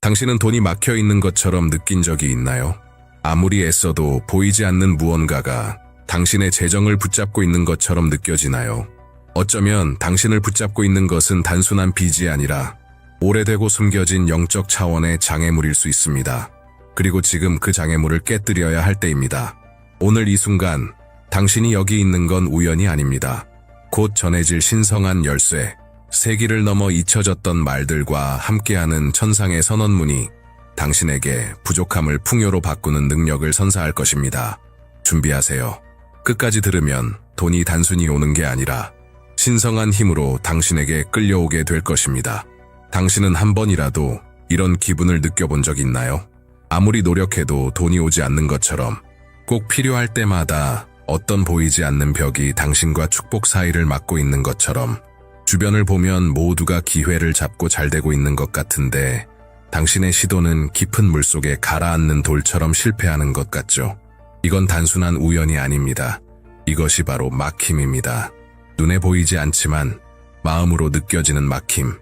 당신은 돈이 막혀 있는 것처럼 느낀 적이 있나요? 아무리 애써도 보이지 않는 무언가가 당신의 재정을 붙잡고 있는 것처럼 느껴지나요? 어쩌면 당신을 붙잡고 있는 것은 단순한 빚이 아니라 오래되고 숨겨진 영적 차원의 장애물일 수 있습니다. 그리고 지금 그 장애물을 깨뜨려야 할 때입니다. 오늘 이 순간 당신이 여기 있는 건 우연이 아닙니다. 곧 전해질 신성한 열쇠, 세기를 넘어 잊혀졌던 말들과 함께하는 천상의 선언문이 당신에게 부족함을 풍요로 바꾸는 능력을 선사할 것입니다. 준비하세요. 끝까지 들으면 돈이 단순히 오는 게 아니라 신성한 힘으로 당신에게 끌려오게 될 것입니다. 당신은 한 번이라도 이런 기분을 느껴본 적 있나요? 아무리 노력해도 돈이 오지 않는 것처럼 꼭 필요할 때마다 어떤 보이지 않는 벽이 당신과 축복 사이를 막고 있는 것처럼 주변을 보면 모두가 기회를 잡고 잘 되고 있는 것 같은데 당신의 시도는 깊은 물속에 가라앉는 돌처럼 실패하는 것 같죠. 이건 단순한 우연이 아닙니다. 이것이 바로 막힘입니다. 눈에 보이지 않지만 마음으로 느껴지는 막힘.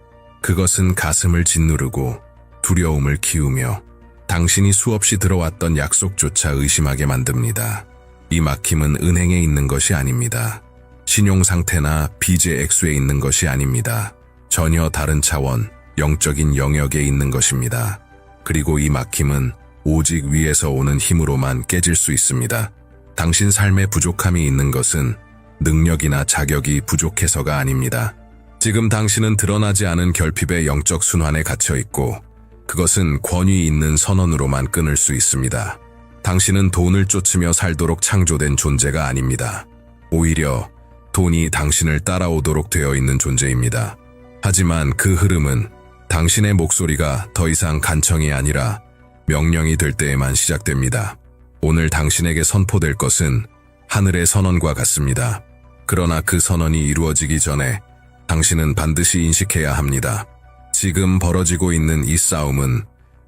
그것은 가슴을 짓누르고 두려움을 키우며 당신이 수없이 들어왔던 약속조차 의심하게 만듭니다. 이 막힘은 은행에 있는 것이 아닙니다. 신용 상태나 빚의 액수에 있는 것이 아닙니다. 전혀 다른 차원, 영적인 영역에 있는 것입니다. 그리고 이 막힘은 오직 위에서 오는 힘으로만 깨질 수 있습니다. 당신 삶에 부족함이 있는 것은 능력이나 자격이 부족해서가 아닙니다. 지금 당신은 드러나지 않은 결핍의 영적 순환에 갇혀 있고 그것은 권위 있는 선언으로만 끊을 수 있습니다. 당신은 돈을 쫓으며 살도록 창조된 존재가 아닙니다. 오히려 돈이 당신을 따라오도록 되어 있는 존재입니다. 하지만 그 흐름은 당신의 목소리가 더 이상 간청이 아니라 명령이 될 때에만 시작됩니다. 오늘 당신에게 선포될 것은 하늘의 선언과 같습니다. 그러나 그 선언이 이루어지기 전에 당신은 반드시 인식해야 합니다. 지금 벌어지고 있는 이 싸움은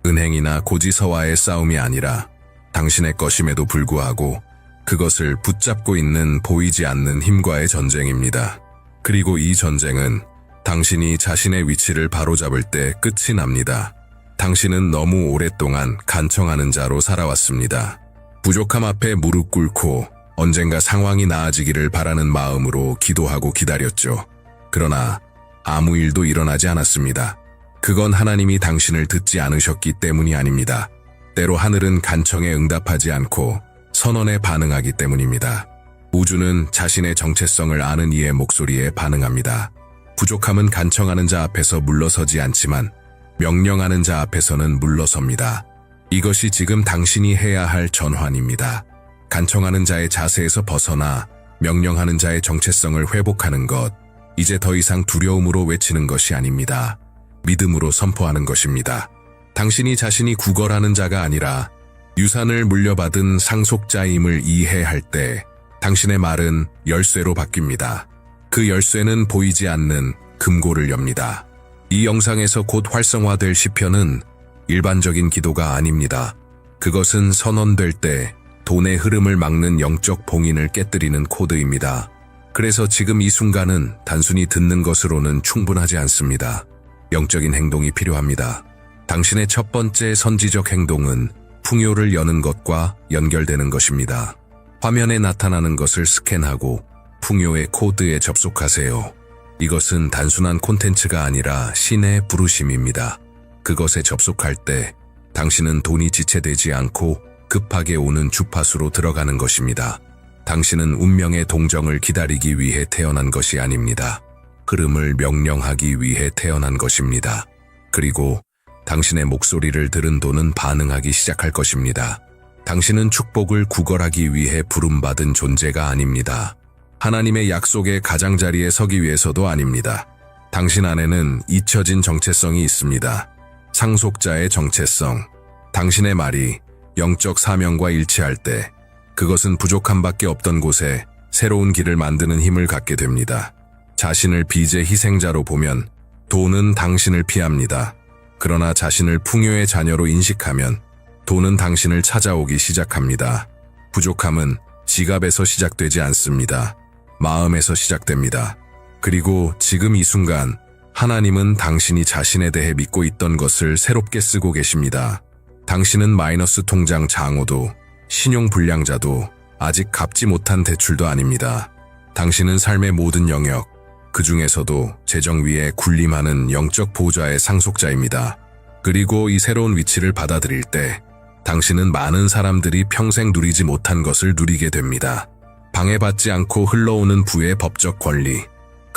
은행이나 고지서와의 싸움이 아니라 당신의 것임에도 불구하고 그것을 붙잡고 있는 보이지 않는 힘과의 전쟁입니다. 그리고 이 전쟁은 당신이 자신의 위치를 바로잡을 때 끝이 납니다. 당신은 너무 오랫동안 간청하는 자로 살아왔습니다. 부족함 앞에 무릎 꿇고 언젠가 상황이 나아지기를 바라는 마음으로 기도하고 기다렸죠. 그러나 아무 일도 일어나지 않았습니다. 그건 하나님이 당신을 듣지 않으셨기 때문이 아닙니다. 때로 하늘은 간청에 응답하지 않고 선언에 반응하기 때문입니다. 우주는 자신의 정체성을 아는 이의 목소리에 반응합니다. 부족함은 간청하는 자 앞에서 물러서지 않지만 명령하는 자 앞에서는 물러섭니다. 이것이 지금 당신이 해야 할 전환입니다. 간청하는 자의 자세에서 벗어나 명령하는 자의 정체성을 회복하는 것. 이제 더 이상 두려움으로 외치는 것이 아닙니다. 믿음으로 선포하는 것입니다. 당신이 자신이 구걸하는 자가 아니라 유산을 물려받은 상속자임을 이해할 때 당신의 말은 열쇠로 바뀝니다. 그 열쇠는 보이지 않는 금고를 엽니다. 이 영상에서 곧 활성화될 시편은 일반적인 기도가 아닙니다. 그것은 선언될 때 돈의 흐름을 막는 영적 봉인을 깨뜨리는 코드입니다. 그래서 지금 이 순간은 단순히 듣는 것으로는 충분하지 않습니다. 영적인 행동이 필요합니다. 당신의 첫 번째 선지적 행동은 풍요를 여는 것과 연결되는 것입니다. 화면에 나타나는 것을 스캔하고 풍요의 코드에 접속하세요. 이것은 단순한 콘텐츠가 아니라 신의 부르심입니다. 그것에 접속할 때 당신은 돈이 지체되지 않고 급하게 오는 주파수로 들어가는 것입니다. 당신은 운명의 동정을 기다리기 위해 태어난 것이 아닙니다. 흐름을 명령하기 위해 태어난 것입니다. 그리고 당신의 목소리를 들은 돈은 반응하기 시작할 것입니다. 당신은 축복을 구걸하기 위해 부름받은 존재가 아닙니다. 하나님의 약속의 가장자리에 서기 위해서도 아닙니다. 당신 안에는 잊혀진 정체성이 있습니다. 상속자의 정체성. 당신의 말이 영적 사명과 일치할 때 그것은 부족함밖에 없던 곳에 새로운 길을 만드는 힘을 갖게 됩니다. 자신을 빚의 희생자로 보면 돈은 당신을 피합니다. 그러나 자신을 풍요의 자녀로 인식하면 돈은 당신을 찾아오기 시작합니다. 부족함은 지갑에서 시작되지 않습니다. 마음에서 시작됩니다. 그리고 지금 이 순간 하나님은 당신이 자신에 대해 믿고 있던 것을 새롭게 쓰고 계십니다. 당신은 마이너스 통장 장어도, 신용 불량자도, 아직 갚지 못한 대출도 아닙니다. 당신은 삶의 모든 영역, 그 중에서도 재정 위에 군림하는 영적 보좌의 상속자입니다. 그리고 이 새로운 위치를 받아들일 때 당신은 많은 사람들이 평생 누리지 못한 것을 누리게 됩니다. 방해받지 않고 흘러오는 부의 법적 권리.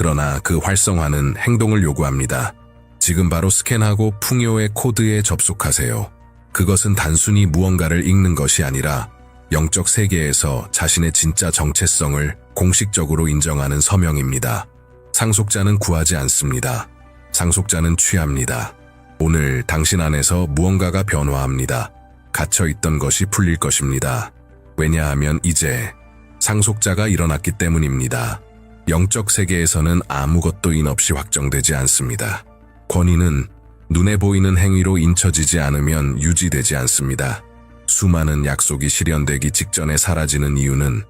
그러나 그 활성화는 행동을 요구합니다. 지금 바로 스캔하고 풍요의 코드에 접속하세요. 그것은 단순히 무언가를 읽는 것이 아니라 영적 세계에서 자신의 진짜 정체성을 공식적으로 인정하는 서명입니다. 상속자는 구하지 않습니다. 상속자는 취합니다. 오늘 당신 안에서 무언가가 변화합니다. 갇혀있던 것이 풀릴 것입니다. 왜냐하면 이제 상속자가 일어났기 때문입니다. 영적 세계에서는 아무것도 인없이 확정되지 않습니다. 권위는 눈에 보이는 행위로 인쳐지지 않으면 유지되지 않습니다. 수많은 약속이 실현되기 직전에 사라지는 이유는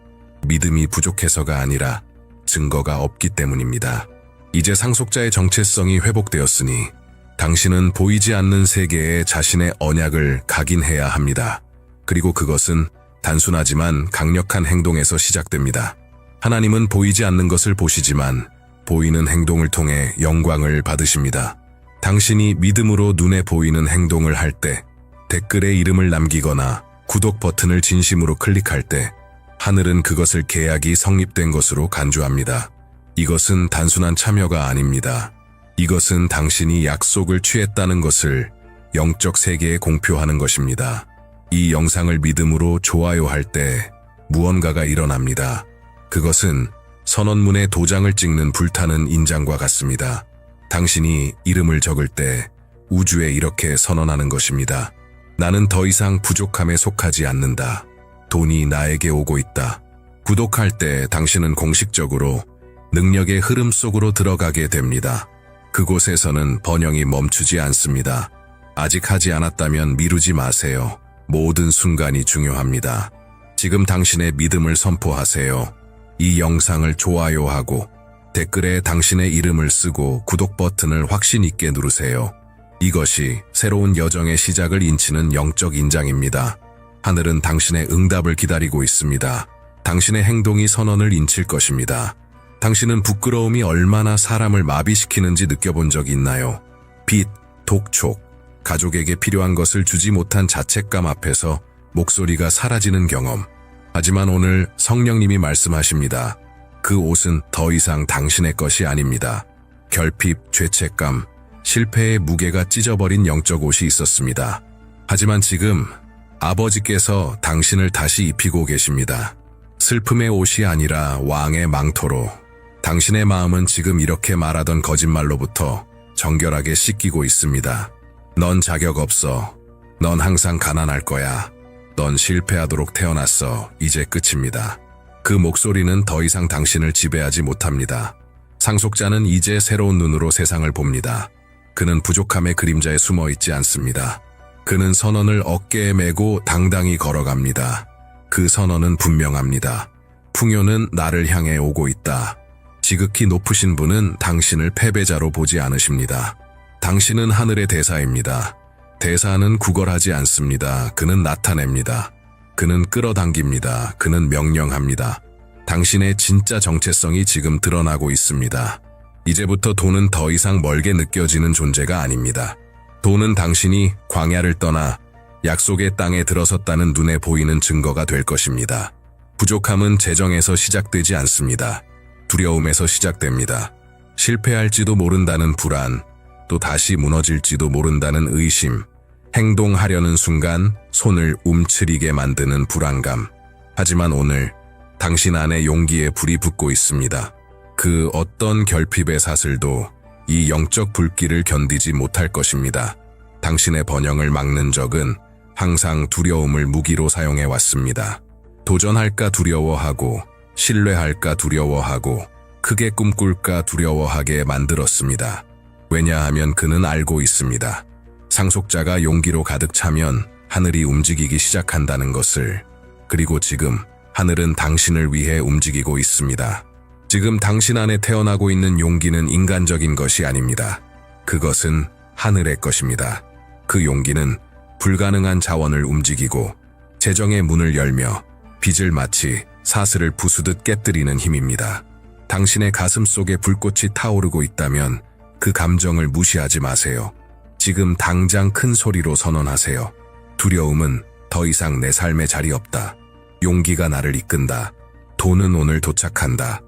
믿음이 부족해서가 아니라 증거가 없기 때문입니다. 이제 상속자의 정체성이 회복되었으니 당신은 보이지 않는 세계에 자신의 언약을 각인해야 합니다. 그리고 그것은 단순하지만 강력한 행동에서 시작됩니다. 하나님은 보이지 않는 것을 보시지만 보이는 행동을 통해 영광을 받으십니다. 당신이 믿음으로 눈에 보이는 행동을 할 때, 댓글에 이름을 남기거나 구독 버튼을 진심으로 클릭할 때 하늘은 그것을 계약이 성립된 것으로 간주합니다. 이것은 단순한 참여가 아닙니다. 이것은 당신이 약속을 취했다는 것을 영적 세계에 공표하는 것입니다. 이 영상을 믿음으로 좋아요할 때 무언가가 일어납니다. 그것은 선언문에 도장을 찍는 불타는 인장과 같습니다. 당신이 이름을 적을 때 우주에 이렇게 선언하는 것입니다. 나는 더 이상 부족함에 속하지 않는다. 돈이 나에게 오고 있다. 구독할 때 당신은 공식적으로 능력의 흐름 속으로 들어가게 됩니다. 그곳에서는 번영이 멈추지 않습니다. 아직 하지 않았다면 미루지 마세요. 모든 순간이 중요합니다. 지금 당신의 믿음을 선포하세요. 이 영상을 좋아요하고 댓글에 당신의 이름을 쓰고 구독 버튼을 확신 있게 누르세요. 이것이 새로운 여정의 시작을 인치는 영적 인장입니다. 하늘은 당신의 응답을 기다리고 있습니다. 당신의 행동이 선언을 인칠 것입니다. 당신은 부끄러움이 얼마나 사람을 마비시키는지 느껴본 적이 있나요? 빚, 독촉, 가족에게 필요한 것을 주지 못한 자책감 앞에서 목소리가 사라지는 경험. 하지만 오늘 성령님이 말씀하십니다. 그 옷은 더 이상 당신의 것이 아닙니다. 결핍, 죄책감, 실패의 무게가 찢어버린 영적 옷이 있었습니다. 하지만 지금 아버지께서 당신을 다시 입히고 계십니다. 슬픔의 옷이 아니라 왕의 망토로. 당신의 마음은 지금 이렇게 말하던 거짓말로부터 정결하게 씻기고 있습니다. 넌 자격 없어. 넌 항상 가난할 거야. 넌 실패하도록 태어났어. 이제 끝입니다. 그 목소리는 더 이상 당신을 지배하지 못합니다. 상속자는 이제 새로운 눈으로 세상을 봅니다. 그는 부족함의 그림자에 숨어 있지 않습니다. 그는 선언을 어깨에 메고 당당히 걸어갑니다. 그 선언은 분명합니다. 풍요는 나를 향해 오고 있다. 지극히 높으신 분은 당신을 패배자로 보지 않으십니다. 당신은 하늘의 대사입니다. 대사는 구걸하지 않습니다. 그는 나타냅니다. 그는 끌어당깁니다. 그는 명령합니다. 당신의 진짜 정체성이 지금 드러나고 있습니다. 이제부터 돈은 더 이상 멀게 느껴지는 존재가 아닙니다. 돈은 당신이 광야를 떠나 약속의 땅에 들어섰다는 눈에 보이는 증거가 될 것입니다. 부족함은 재정에서 시작되지 않습니다. 두려움에서 시작됩니다. 실패할지도 모른다는 불안, 또 다시 무너질지도 모른다는 의심, 행동하려는 순간 손을 움츠리게 만드는 불안감. 하지만 오늘 당신 안에 용기의 불이 붙고 있습니다. 그 어떤 결핍의 사슬도 이 영적 불길을 견디지 못할 것입니다. 당신의 번영을 막는 적은 항상 두려움을 무기로 사용해 왔습니다. 도전할까 두려워하고, 신뢰할까 두려워하고, 크게 꿈꿀까 두려워하게 만들었습니다. 왜냐하면 그는 알고 있습니다. 상속자가 용기로 가득 차면 하늘이 움직이기 시작한다는 것을. 그리고 지금 하늘은 당신을 위해 움직이고 있습니다. 지금 당신 안에 태어나고 있는 용기는 인간적인 것이 아닙니다. 그것은 하늘의 것입니다. 그 용기는 불가능한 자원을 움직이고 재정의 문을 열며 빚을 마치 사슬을 부수듯 깨뜨리는 힘입니다. 당신의 가슴 속에 불꽃이 타오르고 있다면 그 감정을 무시하지 마세요. 지금 당장 큰 소리로 선언하세요. 두려움은 더 이상 내 삶에 자리 없다. 용기가 나를 이끈다. 돈은 오늘 도착한다.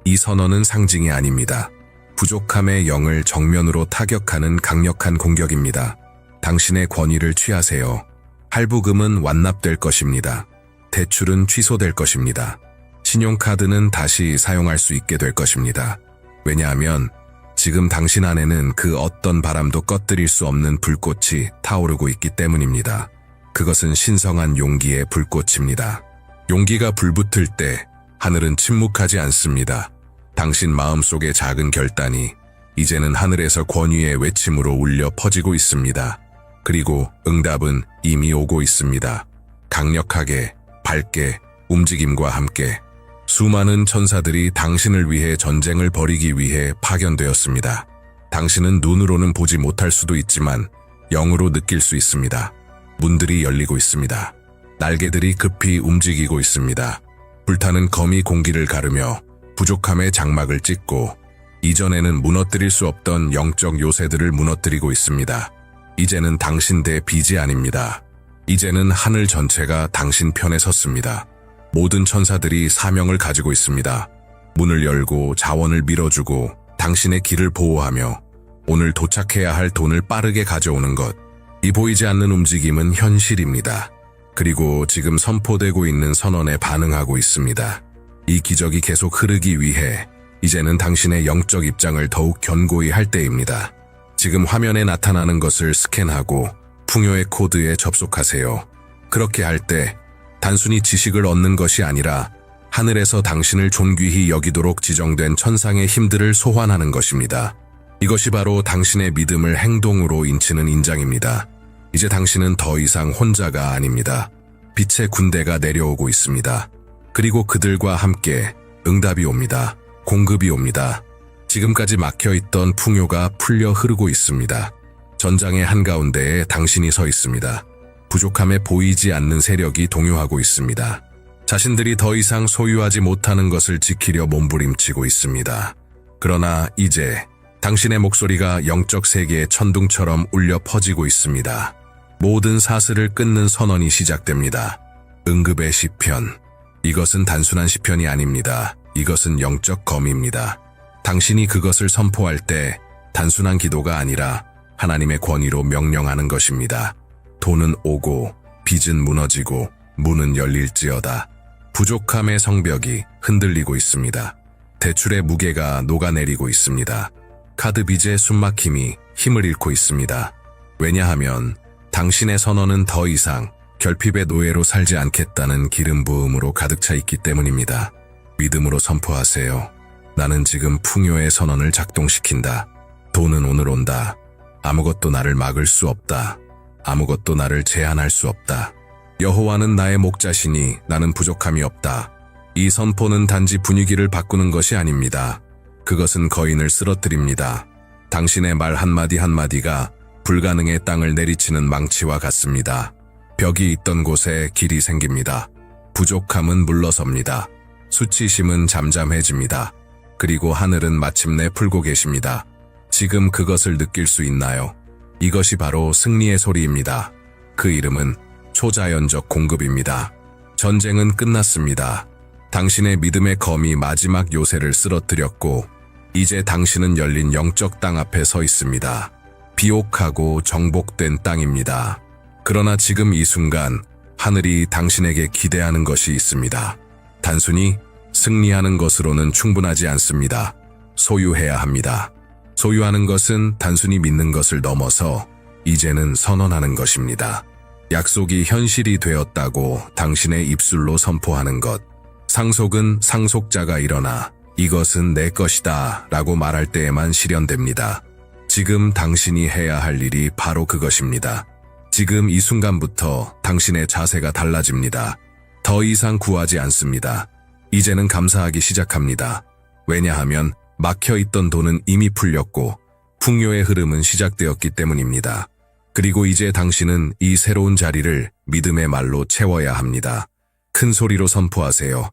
이 선언은 상징이 아닙니다. 부족함의 영을 정면으로 타격하는 강력한 공격입니다. 당신의 권위를 취하세요. 할부금은 완납될 것입니다. 대출은 취소될 것입니다. 신용카드는 다시 사용할 수 있게 될 것입니다. 왜냐하면 지금 당신 안에는 그 어떤 바람도 꺼뜨릴 수 없는 불꽃이 타오르고 있기 때문입니다. 그것은 신성한 용기의 불꽃입니다. 용기가 불붙을 때 하늘은 침묵하지 않습니다. 당신 마음속의 작은 결단이 이제는 하늘에서 권위의 외침으로 울려 퍼지고 있습니다. 그리고 응답은 이미 오고 있습니다. 강력하게, 밝게, 움직임과 함께 수많은 천사들이 당신을 위해 전쟁을 벌이기 위해 파견되었습니다. 당신은 눈으로는 보지 못할 수도 있지만 영으로 느낄 수 있습니다. 문들이 열리고 있습니다. 날개들이 급히 움직이고 있습니다. 불타는 검이 공기를 가르며 부족함의 장막을 찢고 이전에는 무너뜨릴 수 없던 영적 요새들을 무너뜨리고 있습니다. 이제는 당신 대 빚이 아닙니다. 이제는 하늘 전체가 당신 편에 섰습니다. 모든 천사들이 사명을 가지고 있습니다. 문을 열고 자원을 밀어주고 당신의 길을 보호하며 오늘 도착해야 할 돈을 빠르게 가져오는 것. 이 보이지 않는 움직임은 현실입니다. 그리고 지금 선포되고 있는 선언에 반응하고 있습니다. 이 기적이 계속 흐르기 위해 이제는 당신의 영적 입장을 더욱 견고히 할 때입니다. 지금 화면에 나타나는 것을 스캔하고 풍요의 코드에 접속하세요. 그렇게 할 때 단순히 지식을 얻는 것이 아니라 하늘에서 당신을 존귀히 여기도록 지정된 천상의 힘들을 소환하는 것입니다. 이것이 바로 당신의 믿음을 행동으로 인치는 인장입니다. 이제 당신은 더 이상 혼자가 아닙니다. 빛의 군대가 내려오고 있습니다. 그리고 그들과 함께 응답이 옵니다. 공급이 옵니다. 지금까지 막혀있던 풍요가 풀려 흐르고 있습니다. 전장의 한가운데에 당신이 서 있습니다. 부족함에 보이지 않는 세력이 동요하고 있습니다. 자신들이 더 이상 소유하지 못하는 것을 지키려 몸부림치고 있습니다. 그러나 이제 당신의 목소리가 영적 세계의 천둥처럼 울려 퍼지고 있습니다. 모든 사슬을 끊는 선언이 시작됩니다. 응급의 시편. 이것은 단순한 시편이 아닙니다. 이것은 영적 검입니다. 당신이 그것을 선포할 때 단순한 기도가 아니라 하나님의 권위로 명령하는 것입니다. 돈은 오고 빚은 무너지고 문은 열릴지어다. 부족함의 성벽이 흔들리고 있습니다. 대출의 무게가 녹아내리고 있습니다. 카드 빚의 숨막힘이 힘을 잃고 있습니다. 왜냐하면 당신의 선언은 더 이상 결핍의 노예로 살지 않겠다는 기름 부음으로 가득 차 있기 때문입니다. 믿음으로 선포하세요. 나는 지금 풍요의 선언을 작동시킨다. 돈은 오늘 온다. 아무것도 나를 막을 수 없다. 아무것도 나를 제한할 수 없다. 여호와는 나의 목자시니 나는 부족함이 없다. 이 선포는 단지 분위기를 바꾸는 것이 아닙니다. 그것은 거인을 쓰러뜨립니다. 당신의 말 한마디 한마디가 불가능의 땅을 내리치는 망치와 같습니다. 벽이 있던 곳에 길이 생깁니다. 부족함은 물러섭니다. 수치심은 잠잠해집니다. 그리고 하늘은 마침내 풀고 계십니다. 지금 그것을 느낄 수 있나요? 이것이 바로 승리의 소리입니다. 그 이름은 초자연적 공급입니다. 전쟁은 끝났습니다. 당신의 믿음의 검이 마지막 요새를 쓰러뜨렸고 이제 당신은 열린 영적 땅 앞에 서 있습니다. 비옥하고 정복된 땅입니다. 그러나 지금 이 순간 하늘이 당신에게 기대하는 것이 있습니다. 단순히 승리하는 것으로는 충분하지 않습니다. 소유해야 합니다. 소유하는 것은 단순히 믿는 것을 넘어서 이제는 선언하는 것입니다. 약속이 현실이 되었다고 당신의 입술로 선포하는 것. 상속은 상속자가 일어나 이것은 내 것이다 라고 말할 때에만 실현됩니다. 지금 당신이 해야 할 일이 바로 그것입니다. 지금 이 순간부터 당신의 자세가 달라집니다. 더 이상 구하지 않습니다. 이제는 감사하기 시작합니다. 왜냐하면 막혀있던 돈은 이미 풀렸고 풍요의 흐름은 시작되었기 때문입니다. 그리고 이제 당신은 이 새로운 자리를 믿음의 말로 채워야 합니다. 큰 소리로 선포하세요.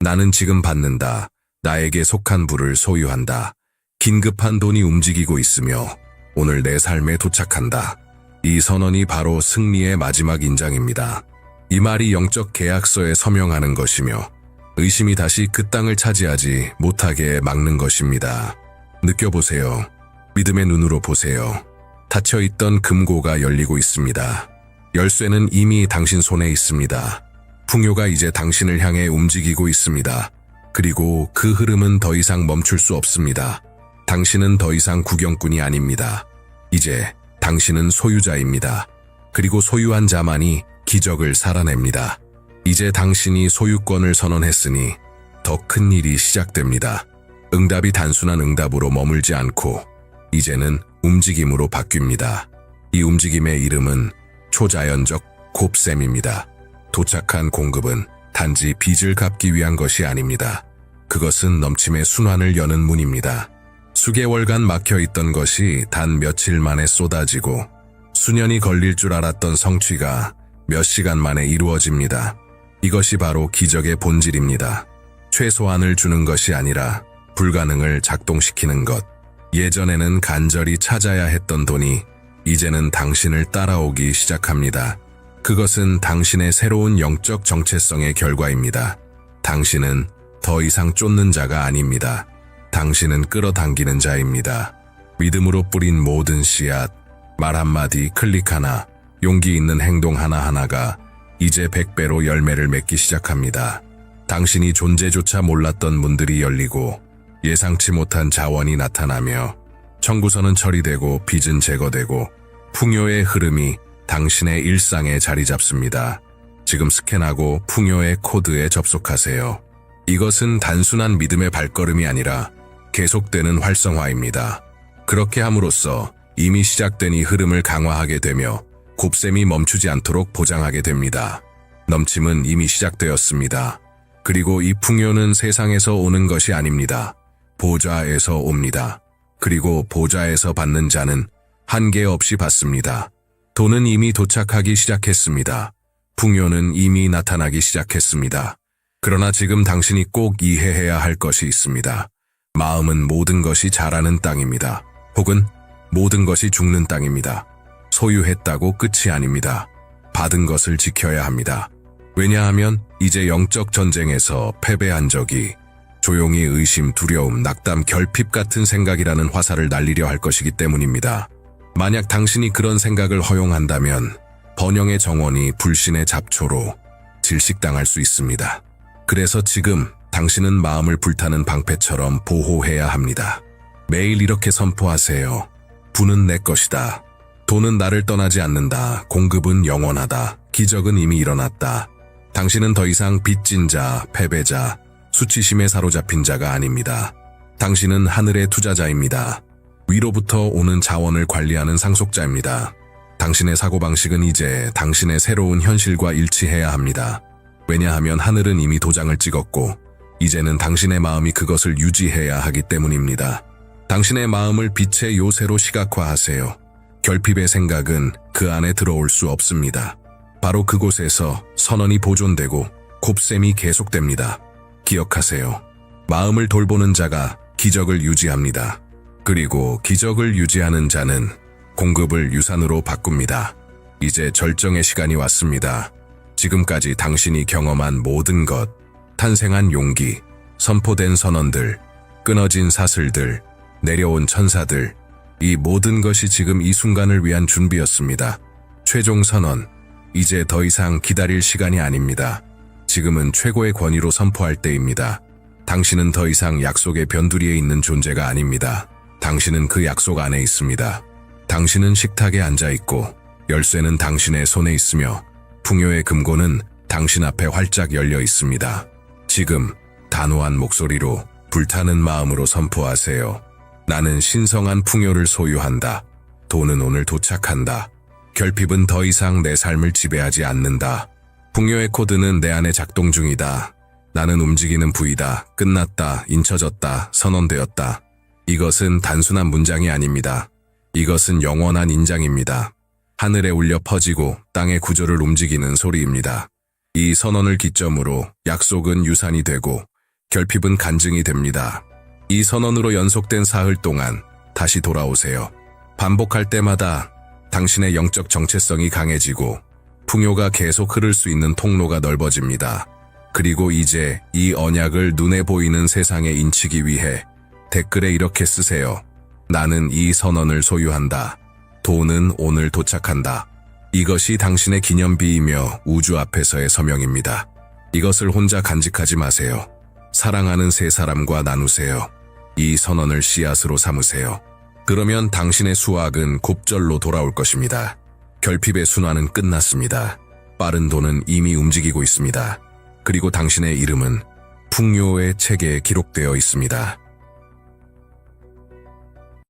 나는 지금 받는다. 나에게 속한 부를 소유한다. 긴급한 돈이 움직이고 있으며 오늘 내 삶에 도착한다. 이 선언이 바로 승리의 마지막 인장입니다. 이 말이 영적 계약서에 서명하는 것이며 의심이 다시 그 땅을 차지하지 못하게 막는 것입니다. 느껴보세요. 믿음의 눈으로 보세요. 닫혀있던 금고가 열리고 있습니다. 열쇠는 이미 당신 손에 있습니다. 풍요가 이제 당신을 향해 움직이고 있습니다. 그리고 그 흐름은 더 이상 멈출 수 없습니다. 당신은 더 이상 구경꾼이 아닙니다. 이제 당신은 소유자입니다. 그리고 소유한 자만이 기적을 살아냅니다. 이제 당신이 소유권을 선언했으니 더 큰 일이 시작됩니다. 응답이 단순한 응답으로 머물지 않고 이제는 움직임으로 바뀝니다. 이 움직임의 이름은 초자연적 곱셈입니다. 도착한 공급은 단지 빚을 갚기 위한 것이 아닙니다. 그것은 넘침의 순환을 여는 문입니다. 수개월간 막혀있던 것이 단 며칠 만에 쏟아지고 수년이 걸릴 줄 알았던 성취가 몇 시간 만에 이루어집니다. 이것이 바로 기적의 본질입니다. 최소한을 주는 것이 아니라 불가능을 작동시키는 것. 예전에는 간절히 찾아야 했던 돈이 이제는 당신을 따라오기 시작합니다. 그것은 당신의 새로운 영적 정체성의 결과입니다. 당신은 더 이상 쫓는 자가 아닙니다. 당신은 끌어당기는 자입니다. 믿음으로 뿌린 모든 씨앗, 말 한마디, 클릭 하나, 용기 있는 행동 하나하나가 이제 100배로 열매를 맺기 시작합니다. 당신이 존재조차 몰랐던 문들이 열리고 예상치 못한 자원이 나타나며 청구서는 처리되고 빚은 제거되고 풍요의 흐름이 당신의 일상에 자리 잡습니다. 지금 스캔하고 풍요의 코드에 접속하세요. 이것은 단순한 믿음의 발걸음이 아니라 계속되는 활성화입니다. 그렇게 함으로써 이미 시작된 이 흐름을 강화하게 되며 곱셈이 멈추지 않도록 보장하게 됩니다. 넘침은 이미 시작되었습니다. 그리고 이 풍요는 세상에서 오는 것이 아닙니다. 보좌에서 옵니다. 그리고 보좌에서 받는 자는 한계 없이 받습니다. 돈은 이미 도착하기 시작했습니다. 풍요는 이미 나타나기 시작했습니다. 그러나 지금 당신이 꼭 이해해야 할 것이 있습니다. 마음은 모든 것이 자라는 땅입니다. 혹은 모든 것이 죽는 땅입니다. 소유했다고 끝이 아닙니다. 받은 것을 지켜야 합니다. 왜냐하면 이제 영적 전쟁에서 패배한 적이 조용히 의심, 두려움, 낙담, 결핍 같은 생각이라는 화살을 날리려 할 것이기 때문입니다. 만약 당신이 그런 생각을 허용한다면 번영의 정원이 불신의 잡초로 질식당할 수 있습니다. 그래서 지금 당신은 마음을 불타는 방패처럼 보호해야 합니다. 매일 이렇게 선포하세요. 부는 내 것이다. 돈은 나를 떠나지 않는다. 공급은 영원하다. 기적은 이미 일어났다. 당신은 더 이상 빚진 자, 패배자, 수치심에 사로잡힌 자가 아닙니다. 당신은 하늘의 투자자입니다. 위로부터 오는 자원을 관리하는 상속자입니다. 당신의 사고방식은 이제 당신의 새로운 현실과 일치해야 합니다. 왜냐하면 하늘은 이미 도장을 찍었고 이제는 당신의 마음이 그것을 유지해야 하기 때문입니다. 당신의 마음을 빛의 요새로 시각화하세요. 결핍의 생각은 그 안에 들어올 수 없습니다. 바로 그곳에서 선언이 보존되고 곱셈이 계속됩니다. 기억하세요. 마음을 돌보는 자가 기적을 유지합니다. 그리고 기적을 유지하는 자는 공급을 유산으로 바꿉니다. 이제 절정의 시간이 왔습니다. 지금까지 당신이 경험한 모든 것, 탄생한 용기, 선포된 선언들, 끊어진 사슬들, 내려온 천사들, 이 모든 것이 지금 이 순간을 위한 준비였습니다. 최종 선언, 이제 더 이상 기다릴 시간이 아닙니다. 지금은 최고의 권위로 선포할 때입니다. 당신은 더 이상 약속의 변두리에 있는 존재가 아닙니다. 당신은 그 약속 안에 있습니다. 당신은 식탁에 앉아있고 열쇠는 당신의 손에 있으며 풍요의 금고는 당신 앞에 활짝 열려 있습니다. 지금 단호한 목소리로 불타는 마음으로 선포하세요. 나는 신성한 풍요를 소유한다. 돈은 오늘 도착한다. 결핍은 더 이상 내 삶을 지배하지 않는다. 풍요의 코드는 내 안에 작동 중이다. 나는 움직이는 부위다, 끝났다, 잊혀졌다, 선언되었다. 이것은 단순한 문장이 아닙니다. 이것은 영원한 인장입니다. 하늘에 울려 퍼지고 땅의 구조를 움직이는 소리입니다. 이 선언을 기점으로 약속은 유산이 되고 결핍은 간증이 됩니다. 이 선언으로 연속된 사흘 동안 다시 돌아오세요. 반복할 때마다 당신의 영적 정체성이 강해지고 풍요가 계속 흐를 수 있는 통로가 넓어집니다. 그리고 이제 이 언약을 눈에 보이는 세상에 인치기 위해 댓글에 이렇게 쓰세요. 나는 이 선언을 소유한다. 돈은 오늘 도착한다. 이것이 당신의 기념비이며 우주 앞에서의 서명입니다. 이것을 혼자 간직하지 마세요. 사랑하는 세 사람과 나누세요. 이 선언을 씨앗으로 삼으세요. 그러면 당신의 수확은 곱절로 돌아올 것입니다. 결핍의 순환은 끝났습니다. 빠른 돈은 이미 움직이고 있습니다. 그리고 당신의 이름은 풍요의 책에 기록되어 있습니다.